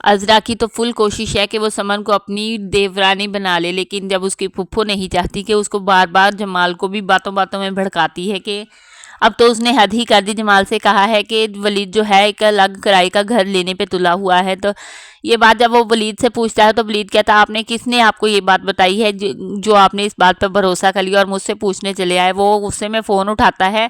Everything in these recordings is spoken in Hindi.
अज़रा की तो फुल कोशिश है कि वो समन को अपनी देवरानी बना ले, लेकिन जब उसकी फुप्पो नहीं चाहती कि उसको बार बार जमाल को भी बातों बातों में भड़काती है कि अब तो उसने हद ही कर दी। जमाल से कहा है कि वलीद जो है एक अलग किराए का घर लेने पे तुला हुआ है। तो ये बात जब वो वलीद से पूछता है तो वलीद कहता है आपने किसने आपको ये बात बताई है जो आपने इस बात पर भरोसा कर लिया और मुझसे पूछने चले आए। वो गुस्से में फ़ोन उठाता है।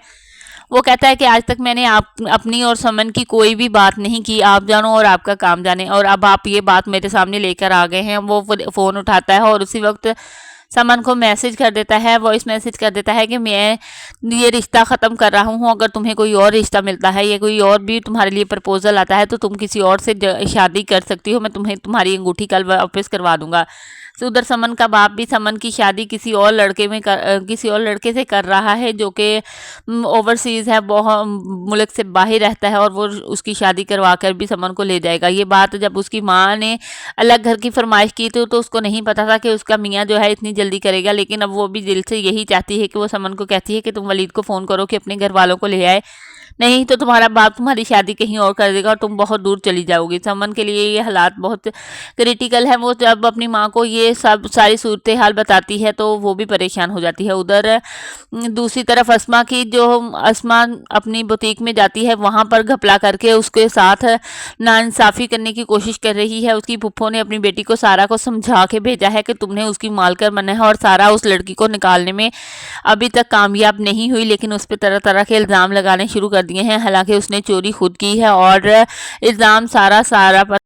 वो कहता है कि आज तक मैंने आप अपनी और समन की कोई भी बात नहीं की, आप जानो और आपका काम जाने, और अब आप ये बात मेरे सामने लेकर आ गए हैं। वो फ़ोन उठाता है और उसी वक्त समन को मैसेज कर देता है, वॉइस मैसेज कर देता है कि मैं ये रिश्ता ख़त्म कर रहा हूँ। अगर तुम्हें कोई और रिश्ता मिलता है या कोई और भी तुम्हारे लिए प्रपोजल आता है तो तुम किसी और से शादी कर सकती हो, मैं तुम्हें तुम्हारी अंगूठी कल वापस करवा दूंगा। तो उधर समन का बाप भी समन की शादी किसी और किसी और लड़के से कर रहा है जो कि ओवरसीज़ है, बहुत मुल्क से बाहर रहता है, और वो उसकी शादी करवा कर भी समन को ले जाएगा। ये बात जब उसकी माँ ने अलग घर की फरमाइश की थी तो उसको नहीं पता था कि उसका मियाँ जो है इतनी जल्दी करेगा, लेकिन अब वो भी दिल से यही चाहती है कि वो समन को कहती है कि तुम वलीद को फ़ोन करो कि अपने घर वालों को ले आए, नहीं तो तुम्हारा बाप तुम्हारी शादी कहीं और कर देगा और तुम बहुत दूर चली जाओगी। समन के लिए ये हालात बहुत क्रिटिकल है। वो जब अपनी माँ को ये सब सारी सूरत हाल बताती है तो वो भी परेशान हो जाती है। उधर दूसरी तरफ अस्मा अपनी बुटीक में जाती है, वहाँ पर घपला करके उसके साथ नाइंसाफ़ी करने की कोशिश कर रही है। उसकी फुप्पो ने अपनी बेटी को सारा को समझा के भेजा है कि तुमने उसकी मालकर बनना है, और सारा उस लड़की को निकालने में अभी तक कामयाब नहीं हुई, लेकिन उस पर तरह तरह के इल्ज़ाम लगाने शुरू कर दिए हैं। हालांकि उसने चोरी खुद की है और इल्ज़ाम सारा पर